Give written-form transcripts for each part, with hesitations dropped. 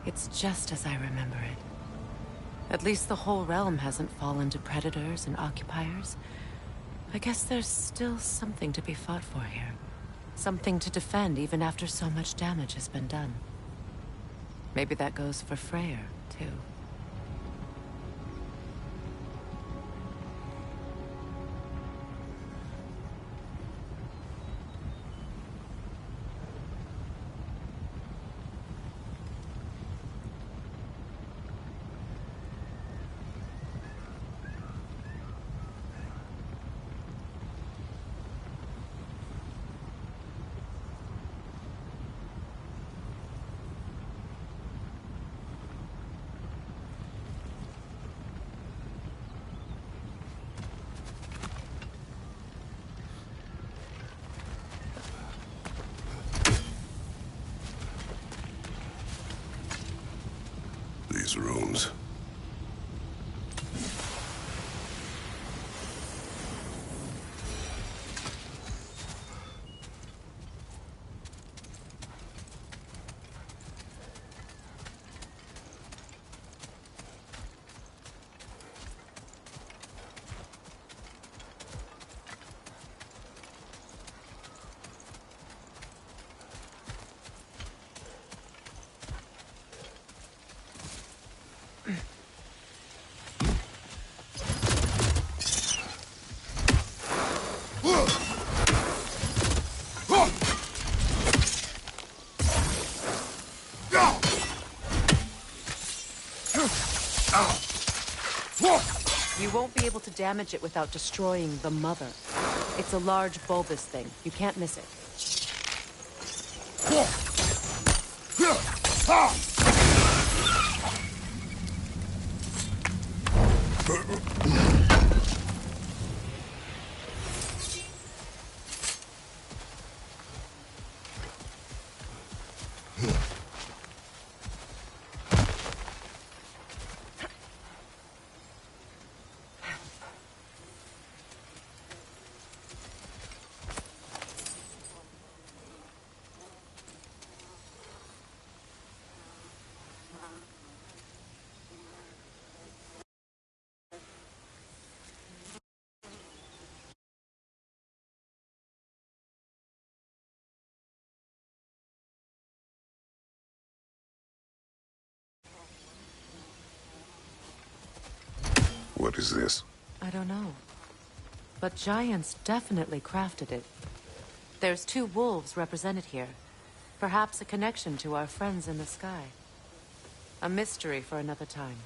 It's just as I remember it. At least the whole realm hasn't fallen to predators and occupiers. I guess there's still something to be fought for here. Something to defend even after so much damage has been done. Maybe that goes for Freyr, too. These rooms. You won't be able to damage it without destroying the mother. It's a large bulbous thing. You can't miss it. What is this? I don't know. But giants definitely crafted it. There's 2 wolves represented here. Perhaps a connection to our friends in the sky. A mystery for another time.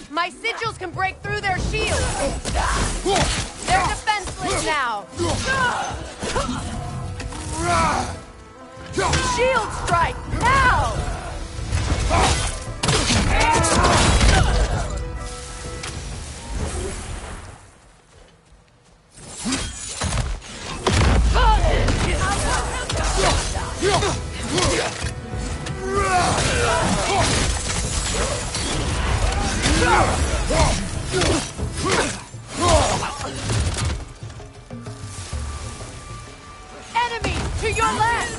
My sigils can break through their shields! They're defenseless now! Shield strike, now! Enemy to your left!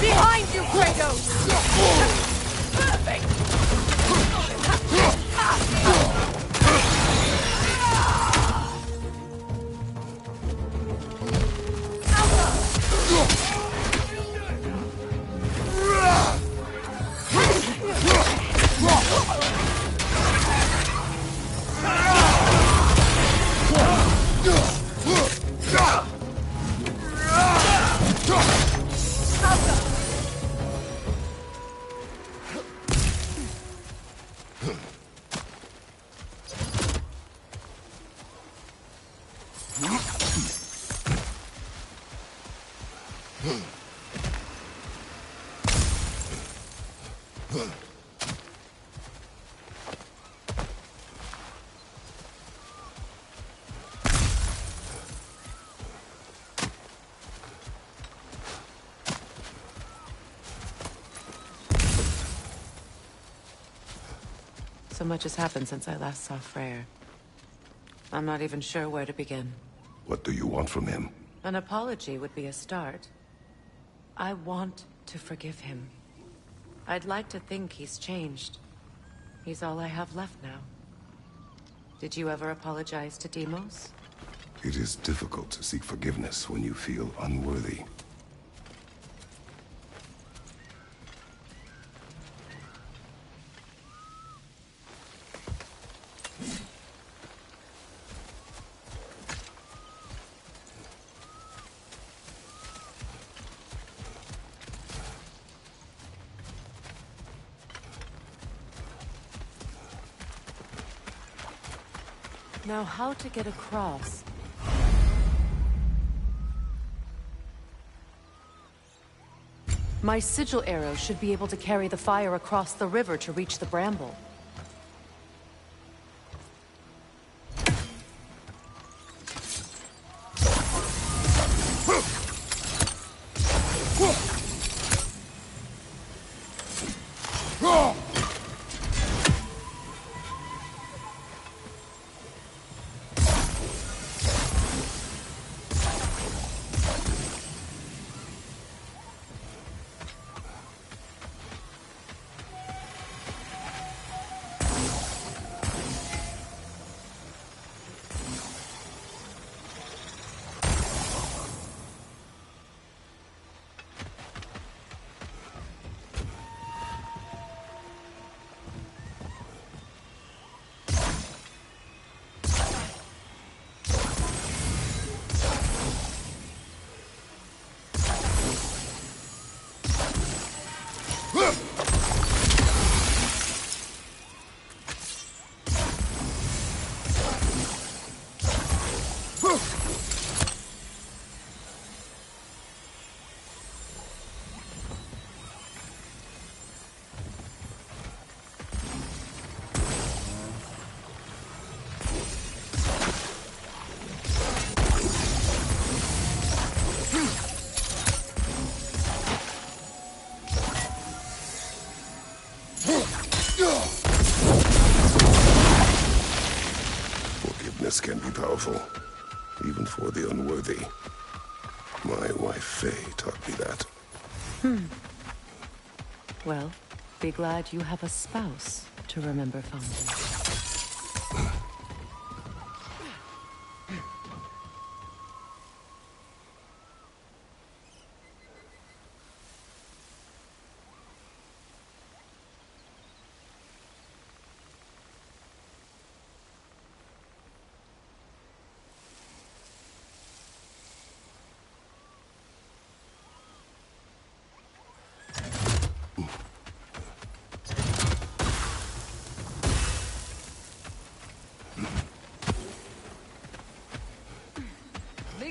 Behind you, Kratos! Perfect! So much has happened since I last saw Freyr. I'm not even sure where to begin. What do you want from him? An apology would be a start. I want to forgive him. I'd like to think he's changed. He's all I have left now. Did you ever apologize to Deimos? It is difficult to seek forgiveness when you feel unworthy. Now, how to get across? My sigil arrow should be able to carry the fire across the river to reach the bramble. Forgiveness can be powerful, even for the unworthy. My wife Faye taught me that. Well, be glad you have a spouse to remember fondly.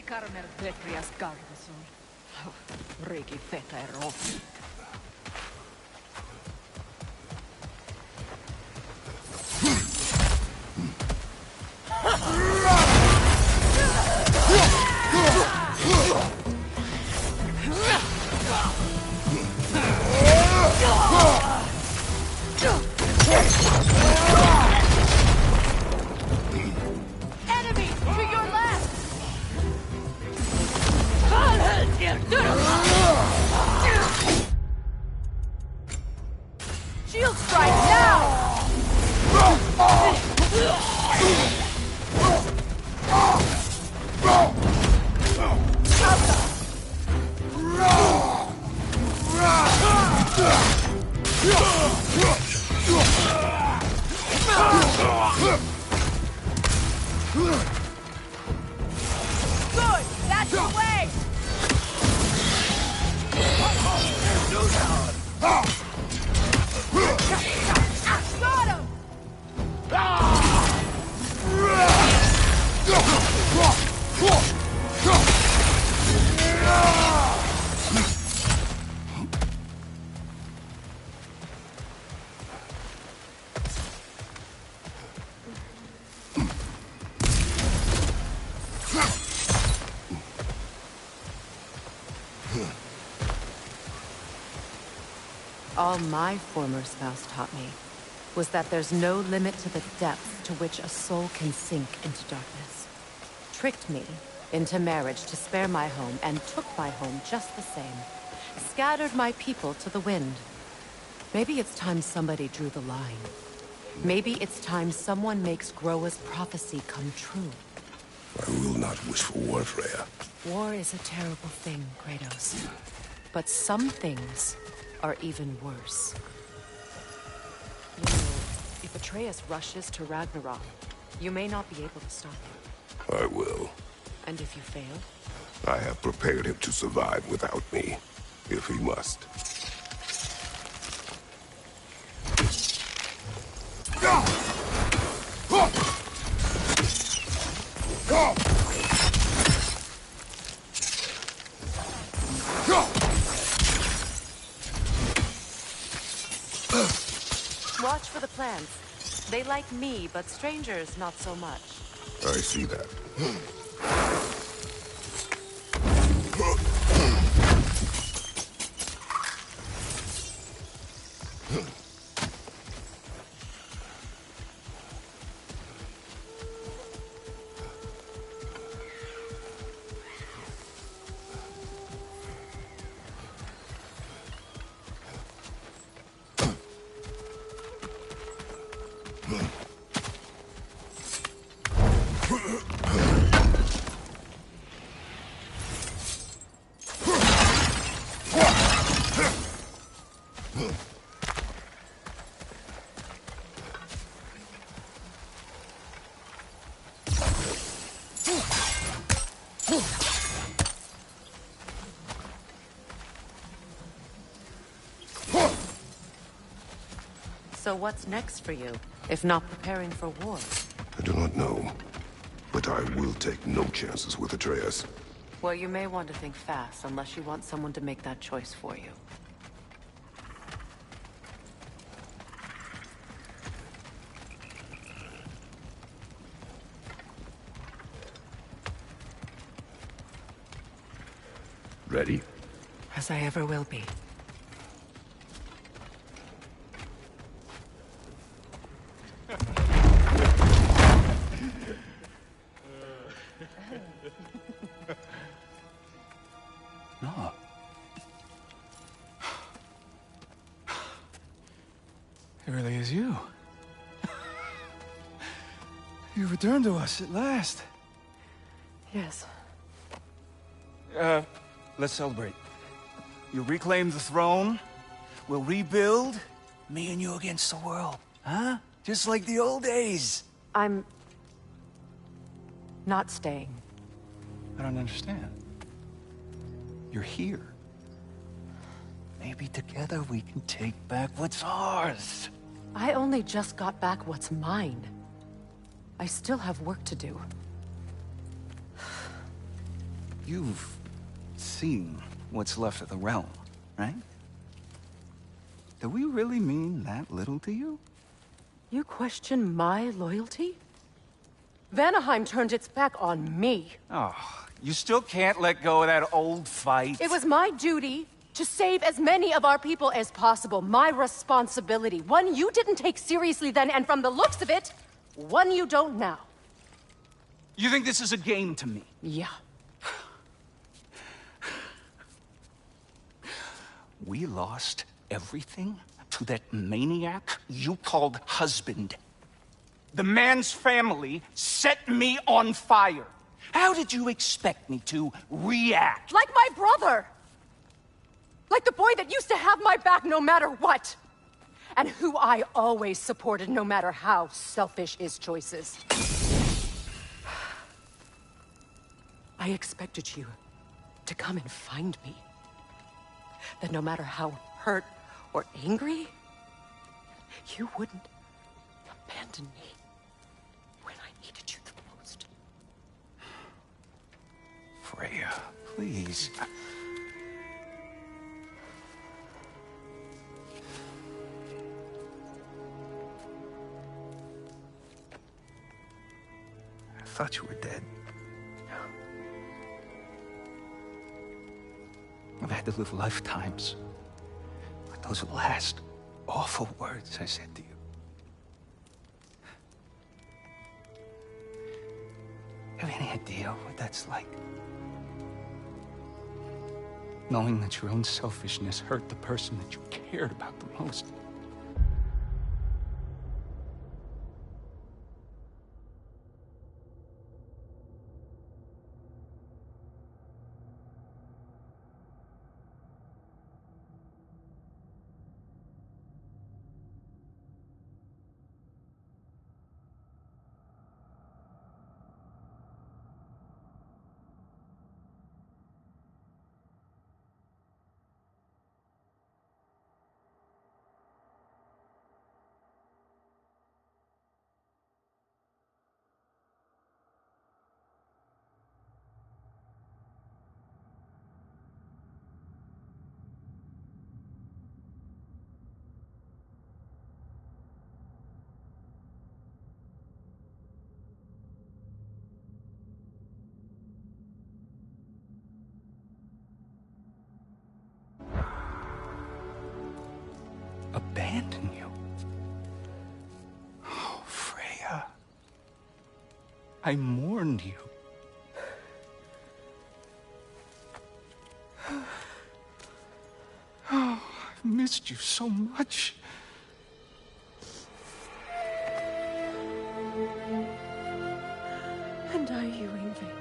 Carmer Detrias Gargason. Regi feta e rotti. Good! That's the way! Got him! All my former spouse taught me was that there's no limit to the depth to which a soul can sink into darkness. Tricked me into marriage to spare my home and took my home just the same. Scattered my people to the wind. Maybe it's time somebody drew the line. Maybe it's time someone makes Groa's prophecy come true. I will not wish for war, Freya. War is a terrible thing, Kratos. But some things are even worse. You know, if Atreus rushes to Ragnarok, you may not be able to stop him. I will. And if you fail? I have prepared him to survive without me, if he must. Watch for the plants. They like me, but strangers not so much. I see that. So what's next for you, if not preparing for war? I do not know, but I will take no chances with Atreus. Well, you may want to think fast, unless you want someone to make that choice for you. Ready? As I ever will be. No. It really is you. You returned to us at last. Yes. Let's celebrate. You reclaim the throne. We'll rebuild. Me and you against the world. Huh? Just like the old days. I'm not staying. I don't understand. You're here. Maybe together we can take back what's ours. I only just got back what's mine. I still have work to do. You've seen what's left of the realm, right? Do we really mean that little to you? You question my loyalty? Vanaheim turned its back on me. Oh, you still can't let go of that old fight? It was my duty to save as many of our people as possible. My responsibility. One you didn't take seriously then, and from the looks of it, one you don't now. You think this is a game to me? Yeah. We lost everything to that maniac you called husband. The man's family set me on fire. How did you expect me to react? Like my brother! Like the boy that used to have my back no matter what! and who I always supported no matter how selfish his choices. I expected you to come and find me. That no matter how hurt or angry, you wouldn't abandon me when I needed you the most. Freya, please. I thought you were dead. I've had to live lifetimes with those last awful words I said to you. Have any idea what that's like? Knowing that your own selfishness hurt the person that you cared about the most. Abandon you? Oh, Freya. I mourned you. Oh, I've missed you so much. And are you, Ingrid?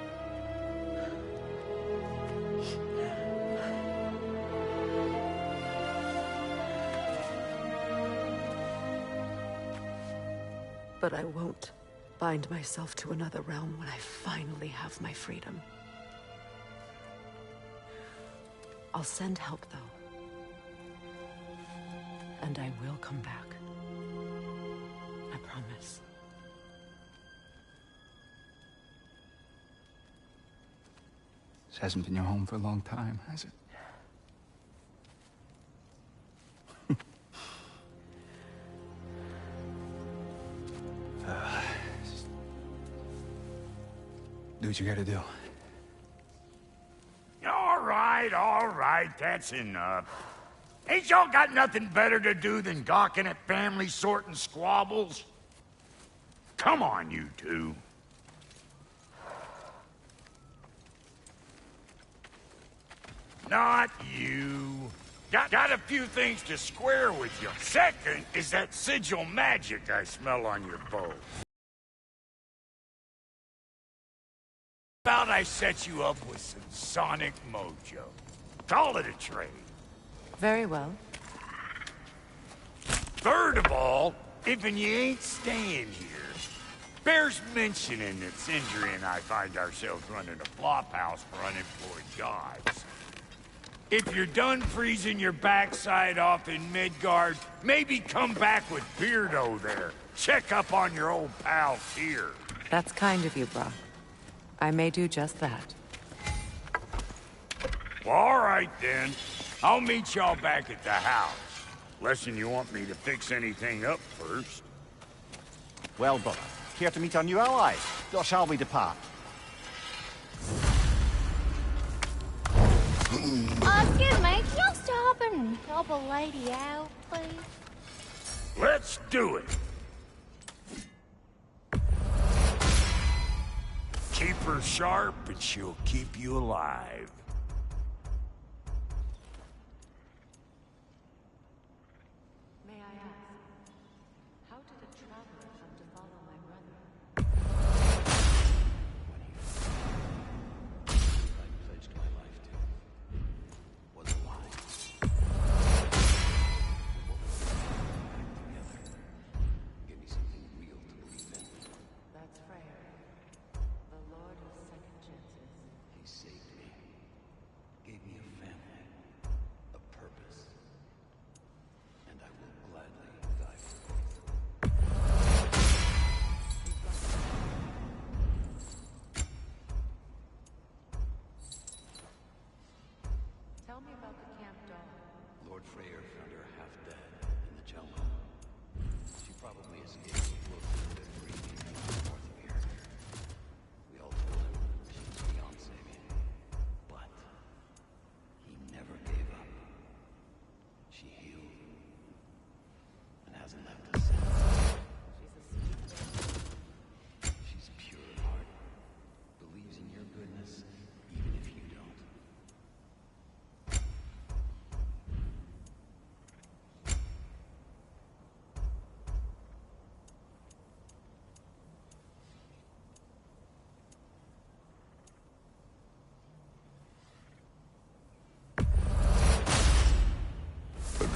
But I won't bind myself to another realm when I finally have my freedom. I'll send help, though. And I will come back. I promise. This hasn't been your home for a long time, has it? Do what you gotta do. All right, that's enough. Ain't y'all got nothing better to do than gawking at family sorting squabbles? Come on, you two. Not you. Got a few things to square with you. Second is that sigil magic I smell on your bow. About I set you up with some sonic mojo. Call it a trade. Very well. Third of all, if you ain't staying here, bears mentioning that Sindri and I find ourselves running a flop house for unemployed gods. If you're done freezing your backside off in Midgard, maybe come back with Beardo there. Check up on your old pal Tyr. That's kind of you, Brock. I may do just that. Well, all right, then. I'll meet y'all back at the house. Less'n you want me to fix anything up first. Well, brother, here to meet our new ally. Or shall we depart? Excuse me, can you stop and help a lady out, please? Let's do it. Keep her sharp and she'll keep you alive. May I ask, how did a traveler come to follow my brother? I pledged my life to was a lie.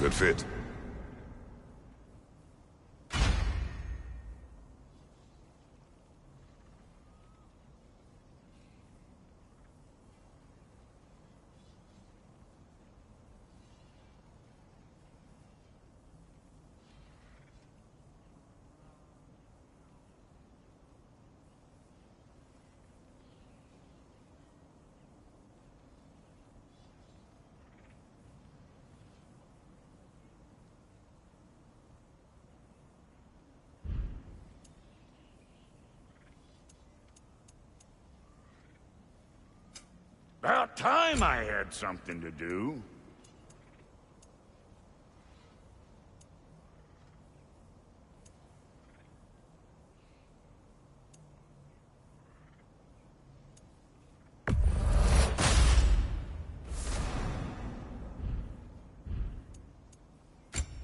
Good fit. About time I had something to do.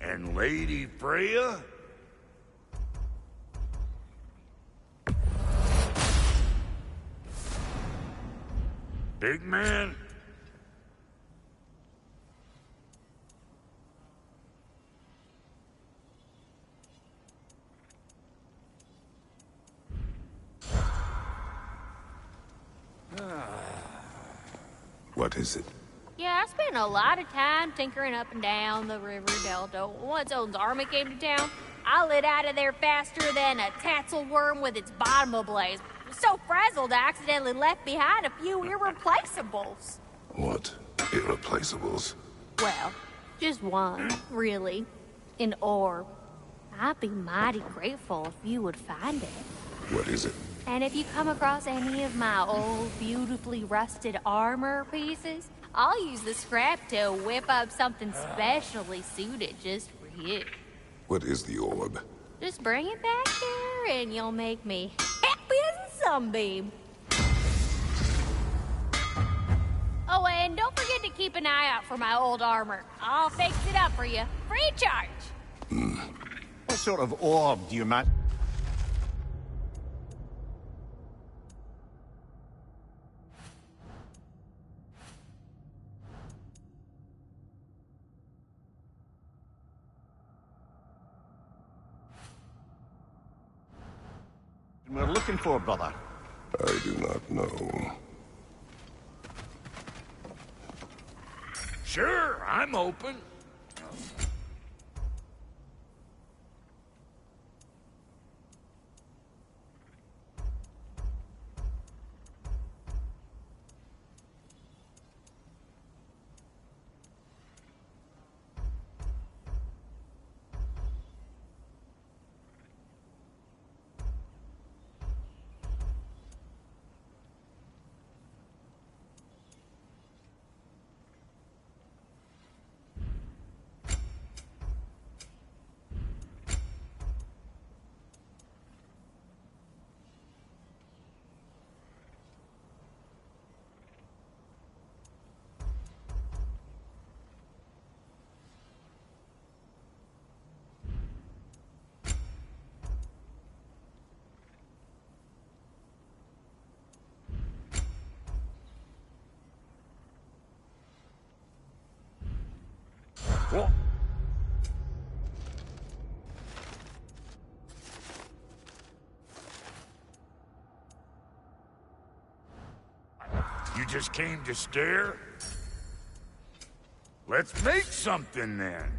And Lady Freya? Big man? What is it? Yeah, I spent a lot of time tinkering up and down the river delta. Once Odin's army came to town, I lit out of there faster than a tassel worm with its bottom ablaze. So frazzled, I accidentally left behind a few irreplaceables. What? Irreplaceables? Well, just one, really. An orb. I'd be mighty grateful if you would find it. What is it? And if you come across any of my old, beautifully rusted armor pieces, I'll use the scrap to whip up something specially suited just for you. What is the orb? Just bring it back here and you'll make me happy as a sunbeam. Oh, and don't forget to keep an eye out for my old armor. I'll fix it up for you, free of charge. What sort of orb do you man? We're looking for, brother. I do not know. Sure, I'm open. What? You just came to stare? Let's make something then.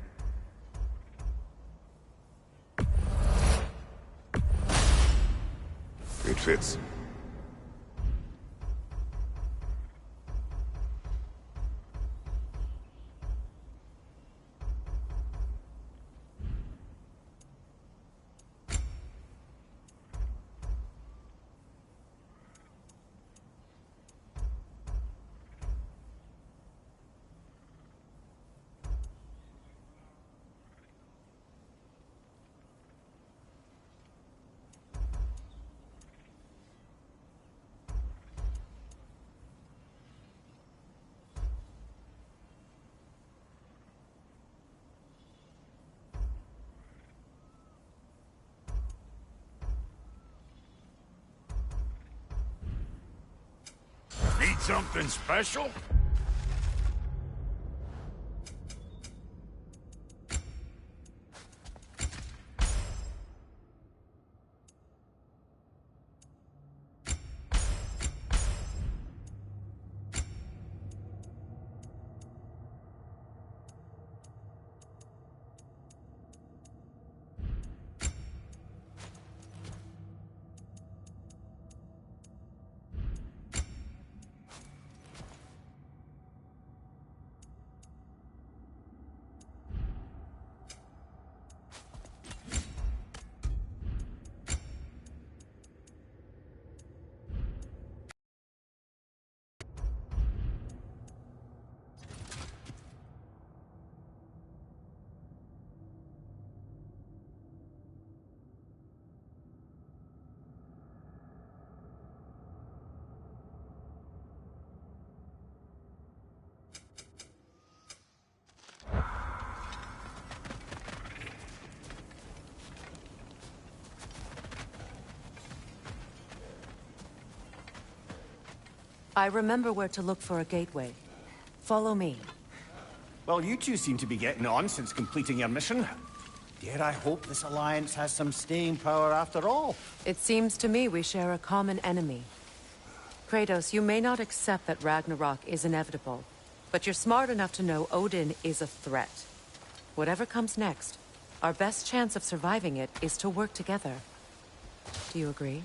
It fits. Need something special? I remember where to look for a gateway. Follow me. Well, you two seem to be getting on since completing your mission. Dare I hope this alliance has some staying power after all? It seems to me we share a common enemy. Kratos, you may not accept that Ragnarok is inevitable, but you're smart enough to know Odin is a threat. Whatever comes next, our best chance of surviving it is to work together. Do you agree?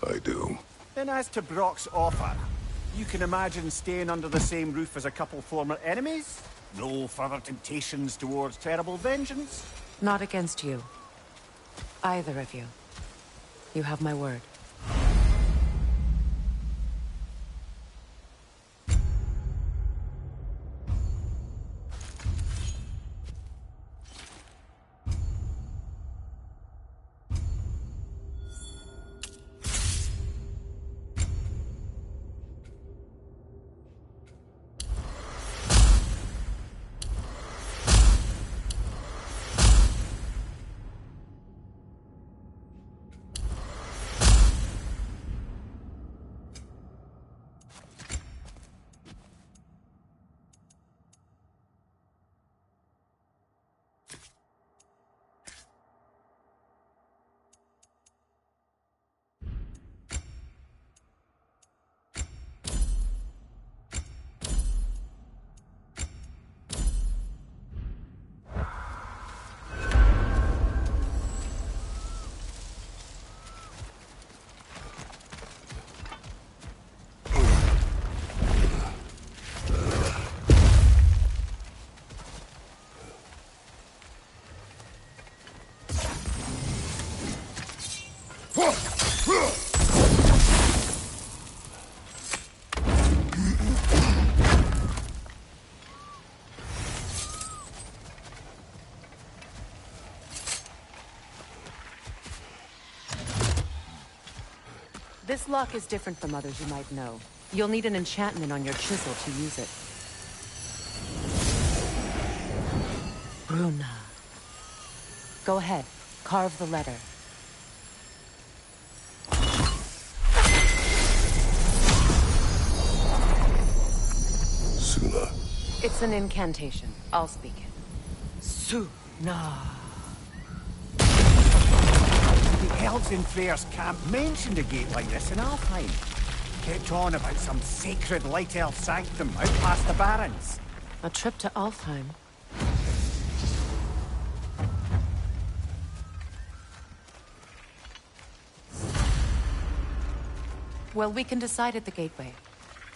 I do. Then as to Brock's offer, you can imagine staying under the same roof as a couple former enemies? No further temptations towards terrible vengeance? Not against you. Either of you. You have my word. This lock is different from others you might know. You'll need an enchantment on your chisel to use it. Bruna. Go ahead. Carve the letter. Suna. It's an incantation. I'll speak it. Suna. The elves in Freyr's camp mentioned a gate like this in Alfheim. Kept on about some sacred light elf sanctum out past the barrens. A trip to Alfheim. Well, we can decide at the gateway.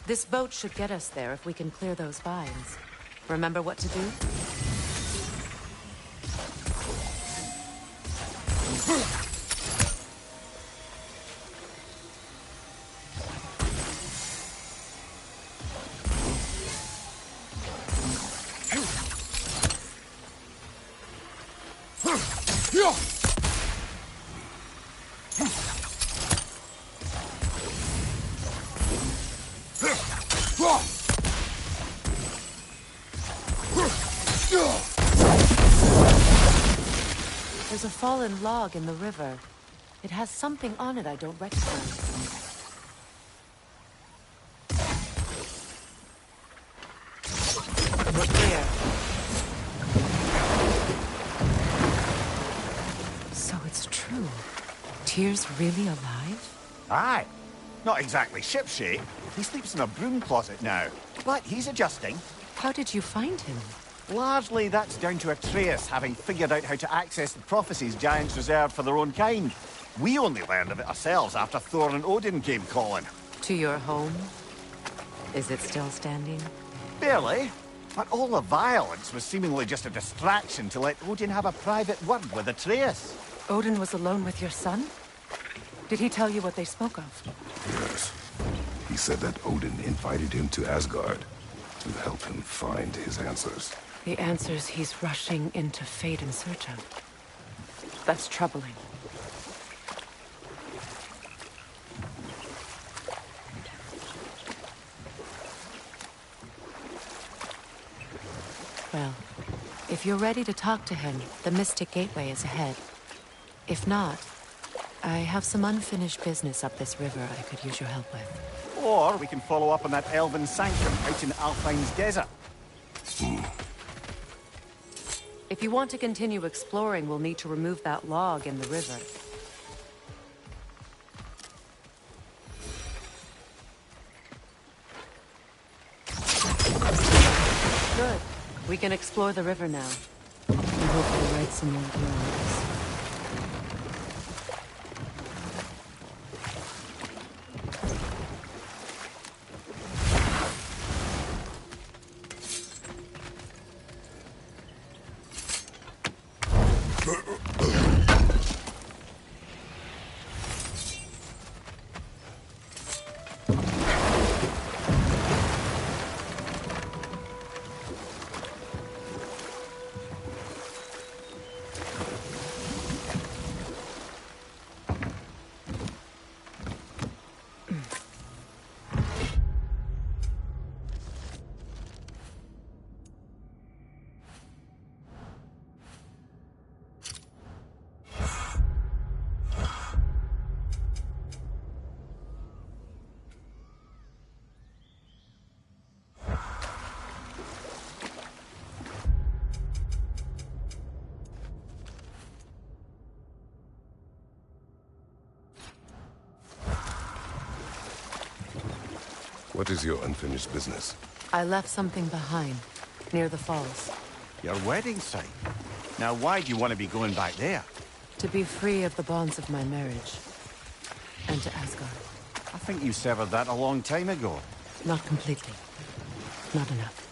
This boat should get us there if we can clear those vines. Remember what to do? There's a fallen log in the river. It has something on it I don't recognize. We're clear. So it's true. Tyr's really alive? Aye. Not exactly shipshape. He sleeps in a broom closet now. But he's adjusting. How did you find him? Largely, that's down to Atreus having figured out how to access the prophecies giants reserved for their own kind. We only learned of it ourselves after Thor and Odin came calling. To your home? Is it still standing? Barely. But all the violence was seemingly just a distraction to let Odin have a private word with Atreus. Odin was alone with your son? Did he tell you what they spoke of? Yes. He said that Odin invited him to Asgard to help him find his answers. The answers he's rushing into fate in search of. That's troubling. Well, if you're ready to talk to him, the Mystic Gateway is ahead. If not, I have some unfinished business up this river I could use your help with. Or we can follow up on that elven sanctum out in Alfine's desert. If you want to continue exploring, we'll need to remove that log in the river. Good. We can explore the river now. And hopefully write some more drawings. What is your unfinished business? I left something behind, near the falls. Your wedding site. Now, why do you want to be going back there? To be free of the bonds of my marriage. And to Asgard. I think you severed that a long time ago. Not completely. Not enough.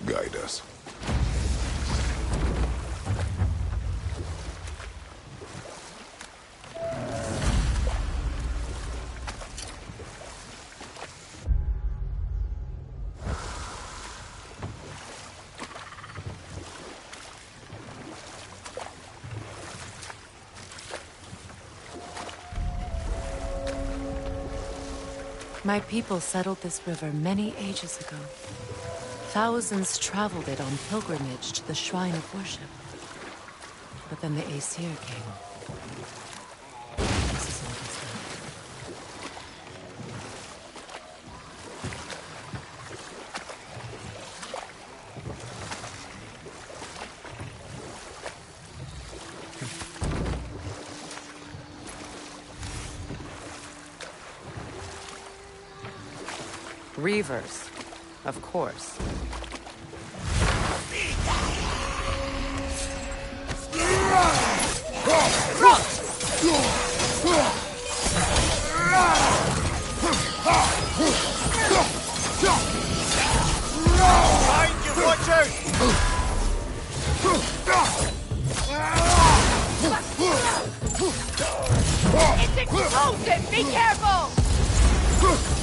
Guide us. My people settled this river many ages ago. Thousands traveled it on pilgrimage to the shrine of worship. But then the Aesir came. This is all that's left. Reavers, of course. Behind you, watch out! It's explosive! Be careful!